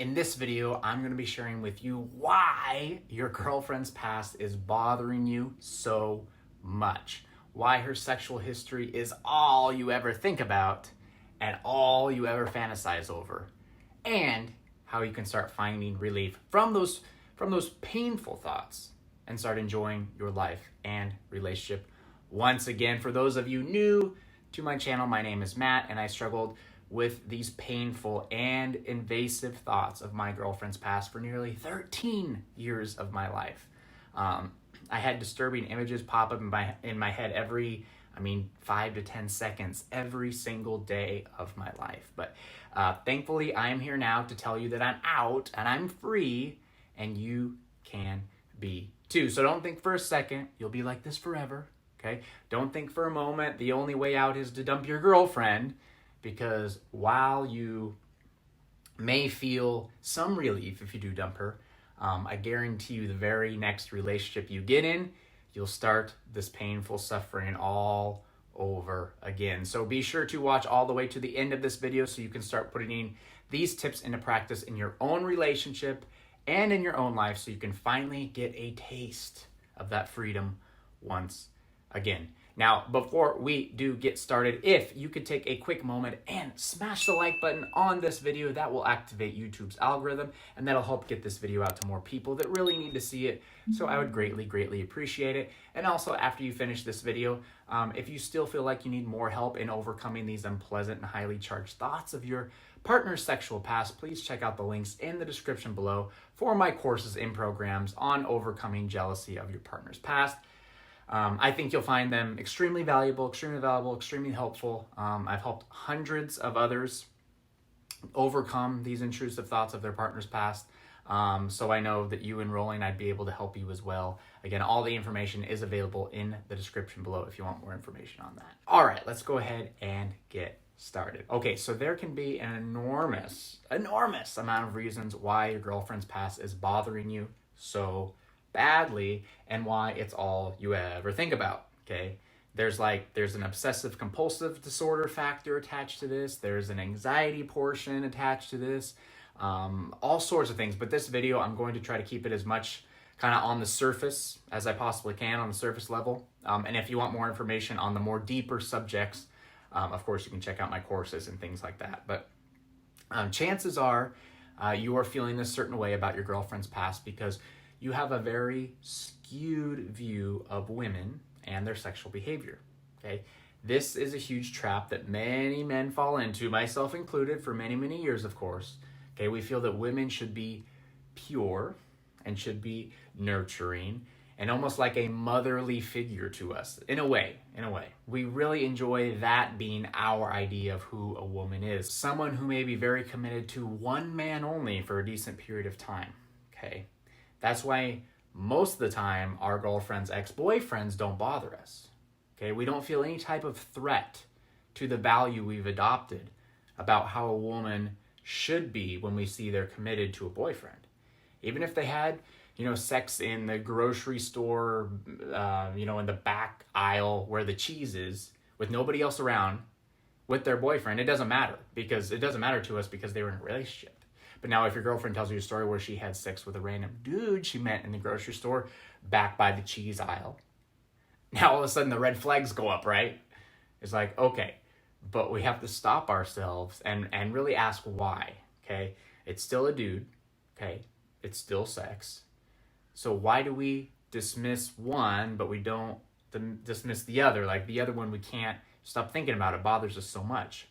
In this video, I'm going to be sharing with you why your girlfriend's past is bothering you so much. Why her sexual history is all you ever think about and all you ever fantasize over. And how you can start finding relief from those painful thoughts and start enjoying your life and relationship. Once again, for those of you new to my channel, my name is Matt, and I struggled with these painful and invasive thoughts of my girlfriend's past for nearly 13 years of my life. I had disturbing images pop up in my head every 5 to 10 seconds every single day of my life. But thankfully, I am here now to tell you that I'm out and I'm free, and you can be too. So don't think for a second you'll be like this forever, okay? Don't think for a moment the only way out is to dump your girlfriend, because while you may feel some relief if you do dump her, I guarantee you the very next relationship you get in, you'll start this painful suffering all over again. So be sure to watch all the way to the end of this video so you can start putting these tips into practice in your own relationship and in your own life, so you can finally get a taste of that freedom once again. Now, before we do get started, if you could take a quick moment and smash the like button on this video, that will activate YouTube's algorithm, and that'll help get this video out to more people that really need to see it. So I would greatly appreciate it. And also, after you finish this video, if you still feel like you need more help in overcoming these unpleasant and highly charged thoughts of your partner's sexual past, please check out the links in the description below for my courses and programs on overcoming jealousy of your partner's past. I think you'll find them extremely valuable, extremely helpful. I've helped hundreds of others overcome these intrusive thoughts of their partner's past. So I know that you enrolling, I'd be able to help you as well. Again, all the information is available in the description below if you want more information on that. All right, let's go ahead and get started. Okay, so there can be an enormous amount of reasons why your girlfriend's past is bothering you so badly, and why it's all you ever think about. Okay, there's an obsessive compulsive disorder factor attached to this, there's an anxiety portion attached to this, all sorts of things. But this video, I'm going to try to keep it as much kind of on the surface as I possibly can, on the surface level. And if you want more information on the more deeper subjects, of course you can check out my courses and things like that. But chances are you are feeling a certain way about your girlfriend's past because you have a very skewed view of women and their sexual behavior, okay? This is a huge trap that many men fall into, myself included, for many years, of course. Okay, we feel that women should be pure and should be nurturing and almost like a motherly figure to us, in a way. We really enjoy that being our idea of who a woman is. Someone who may be very committed to one man only for a decent period of time, okay? That's why most of the time our girlfriends' ex-boyfriends don't bother us. Okay, we don't feel any type of threat to the value we've adopted about how a woman should be when we see they're committed to a boyfriend. Even if they had, sex in the grocery store, in the back aisle where the cheese is, with nobody else around, with their boyfriend, it doesn't matter to us because they were in a relationship. But now if your girlfriend tells you a story where she had sex with a random dude she met in the grocery store back by the cheese aisle, now all of a sudden the red flags go up, right? It's like, okay, but we have to stop ourselves and really ask why, okay? It's still a dude, okay? It's still sex. So why do we dismiss one, but we don't dismiss the other? Like the other one, we can't stop thinking about. It bothers us so much.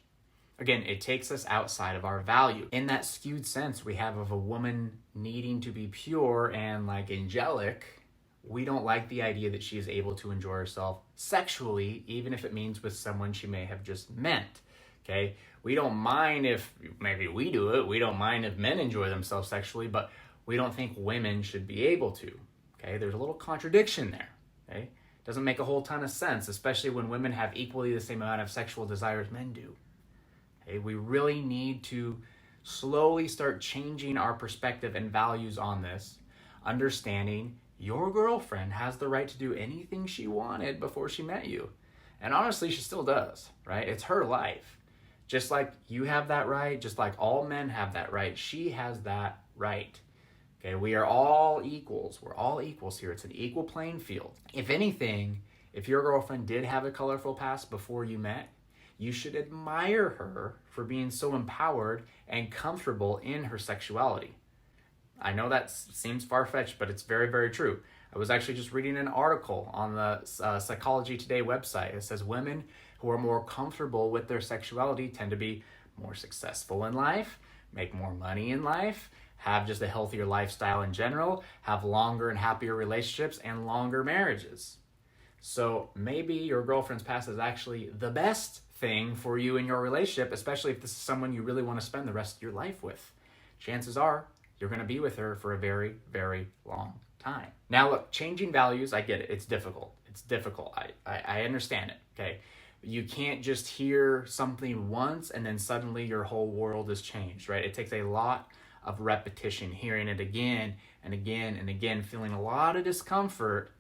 Again, it takes us outside of our value. In that skewed sense we have of a woman needing to be pure and like angelic, we don't like the idea that she is able to enjoy herself sexually, even if it means with someone she may have just met, okay? We don't mind if, maybe we do it, we don't mind if men enjoy themselves sexually, but we don't think women should be able to, okay? There's a little contradiction there, okay? Doesn't make a whole ton of sense, especially when women have equally the same amount of sexual desire as men do. We really need to slowly start changing our perspective and values on this, understanding your girlfriend has the right to do anything she wanted before she met you. And honestly, she still does, right? It's her life. Just like you have that right, just like all men have that right, she has that right. Okay, we are all equals. We're all equals here. It's an equal playing field. If anything, if your girlfriend did have a colorful past before you met, you should admire her for being so empowered and comfortable in her sexuality. I know that seems far-fetched, but it's very, very true. I was actually just reading an article on the Psychology Today website. It says women who are more comfortable with their sexuality tend to be more successful in life, make more money in life, have just a healthier lifestyle in general, have longer and happier relationships, and longer marriages. So maybe your girlfriend's past is actually the best thing for you in your relationship, especially if this is someone you really want to spend the rest of your life with. Chances are you're going to be with her for a very, very long time. Now look, changing values, I get it. It's difficult. It's difficult. I understand it, okay? You can't just hear something once and then suddenly your whole world has changed, right? It takes a lot of repetition, hearing it again and again and again, feeling a lot of discomfort,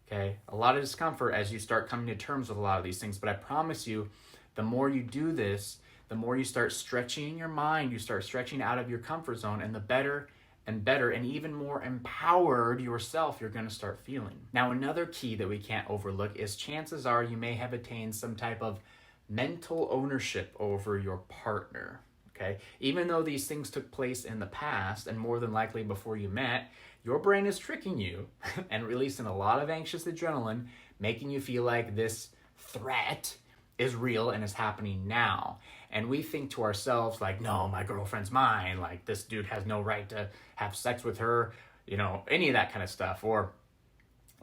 okay? A lot of discomfort as you start coming to terms with a lot of these things. But I promise you, the more you do this, the more you start stretching your mind, you start stretching out of your comfort zone, and the better and even more empowered yourself you're going to start feeling. Now, another key that we can't overlook is chances are you may have attained some type of mental ownership over your partner. Okay, even though these things took place in the past and more than likely before you met, your brain is tricking you and releasing a lot of anxious adrenaline, making you feel like this threat is real and is happening now. And we think to ourselves like, no, my girlfriend's mine. Like, this dude has no right to have sex with her, any of that kind of stuff. Or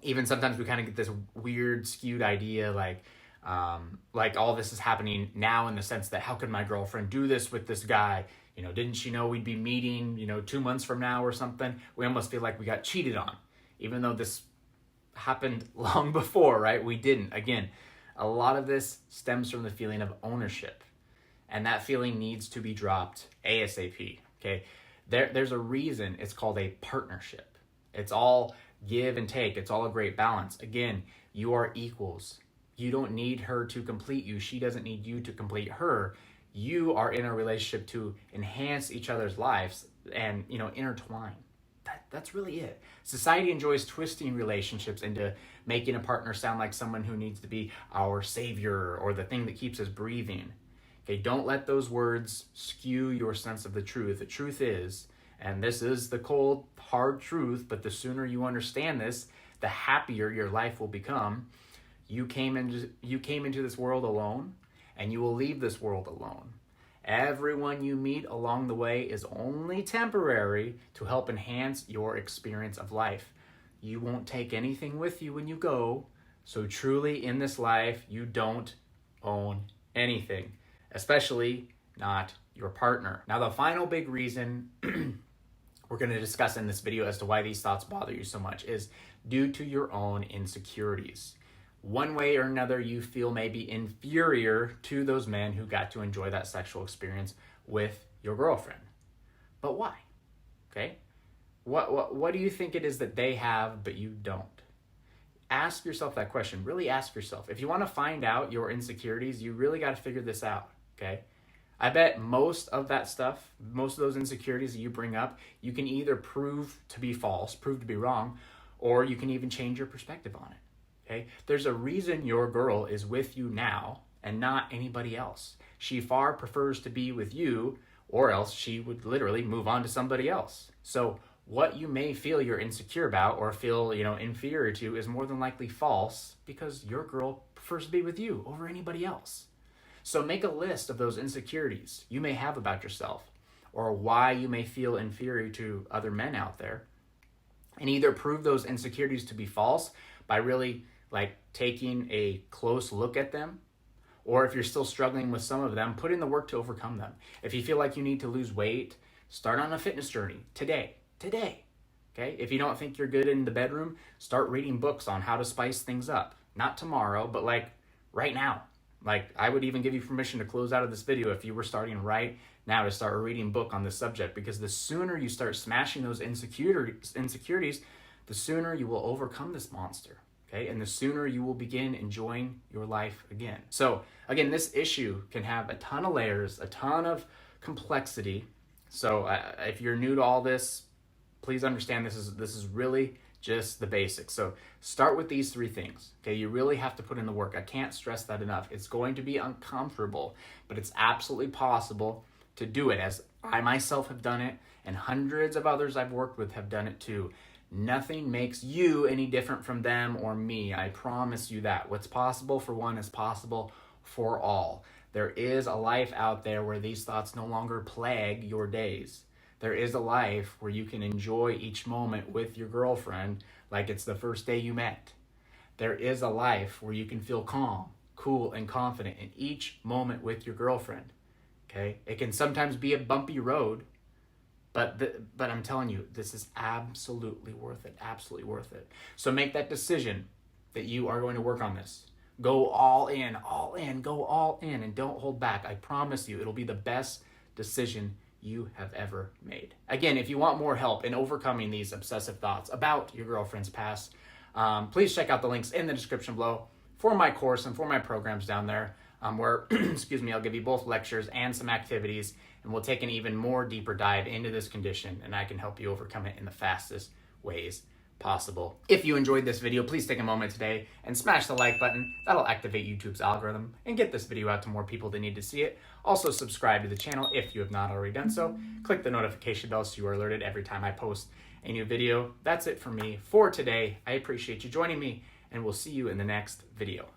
even sometimes we kind of get this weird skewed idea like all this is happening now in the sense that how could my girlfriend do this with this guy? Didn't she know we'd be meeting, 2 months from now or something? We almost feel like we got cheated on, even though this happened long before, right? We didn't. Again, a lot of this stems from the feeling of ownership, and that feeling needs to be dropped ASAP, okay? There's a reason it's called a partnership. It's all give and take. It's all a great balance. Again, you are equals. You don't need her to complete you. She doesn't need you to complete her. You are in a relationship to enhance each other's lives and, intertwine. That's really it. Society enjoys twisting relationships into making a partner sound like someone who needs to be our savior or the thing that keeps us breathing. Okay, don't let those words skew your sense of the truth. The truth is, and this is the cold, hard truth, but the sooner you understand this, the happier your life will become. You came into this world alone, and you will leave this world alone. Everyone you meet along the way is only temporary to help enhance your experience of life. You won't take anything with you when you go, so truly in this life, you don't own anything, especially not your partner. Now, the final big reason we're going to discuss in this video as to why these thoughts bother you so much is due to your own insecurities. One way or another, you feel maybe inferior to those men who got to enjoy that sexual experience with your girlfriend. But why? Okay? What do you think it is that they have but you don't? Ask yourself that question. Really ask yourself. If you want to find out your insecurities, you really got to figure this out, okay? I bet most of that stuff, most of those insecurities that you bring up, you can either prove to be false, prove to be wrong, or you can even change your perspective on it. Okay, there's a reason your girl is with you now and not anybody else. She far prefers to be with you, or else she would literally move on to somebody else. So what you may feel you're insecure about or feel, inferior to is more than likely false because your girl prefers to be with you over anybody else. So make a list of those insecurities you may have about yourself or why you may feel inferior to other men out there, and either prove those insecurities to be false by really taking a close look at them, or if you're still struggling with some of them, put in the work to overcome them. If you feel like you need to lose weight, start on a fitness journey today, okay? If you don't think you're good in the bedroom, start reading books on how to spice things up. Not tomorrow, but right now. I would even give you permission to close out of this video if you were starting right now to start a reading book on this subject, because the sooner you start smashing those insecurities, the sooner you will overcome this monster. Okay, and the sooner you will begin enjoying your life again. So again, this issue can have a ton of layers, a ton of complexity. So if you're new to all this, please understand this is really just the basics. So start with these 3 things. Okay, you really have to put in the work. I can't stress that enough. It's going to be uncomfortable, but it's absolutely possible to do it, as I myself have done it, and hundreds of others I've worked with have done it too. Nothing makes you any different from them or me. I promise you that. What's possible for one is possible for all. There is a life out there where these thoughts no longer plague your days. There is a life where you can enjoy each moment with your girlfriend like it's the first day you met. There is a life where you can feel calm, cool, and confident in each moment with your girlfriend. Okay? It can sometimes be a bumpy road, but I'm telling you, this is absolutely worth it. Absolutely worth it. So make that decision that you are going to work on this. Go all in, go all in, and don't hold back. I promise you, it'll be the best decision you have ever made. Again, if you want more help in overcoming these obsessive thoughts about your girlfriend's past, please check out the links in the description below for my course and for my programs down there, where, excuse me, I'll give you both lectures and some activities, and we'll take an even more deeper dive into this condition, and I can help you overcome it in the fastest ways possible. If you enjoyed this video, please take a moment today and smash the like button. That'll activate YouTube's algorithm and get this video out to more people that need to see it. Also, subscribe to the channel if you have not already done so. Click the notification bell so you are alerted every time I post a new video. That's it for me for today. I appreciate you joining me, and we'll see you in the next video.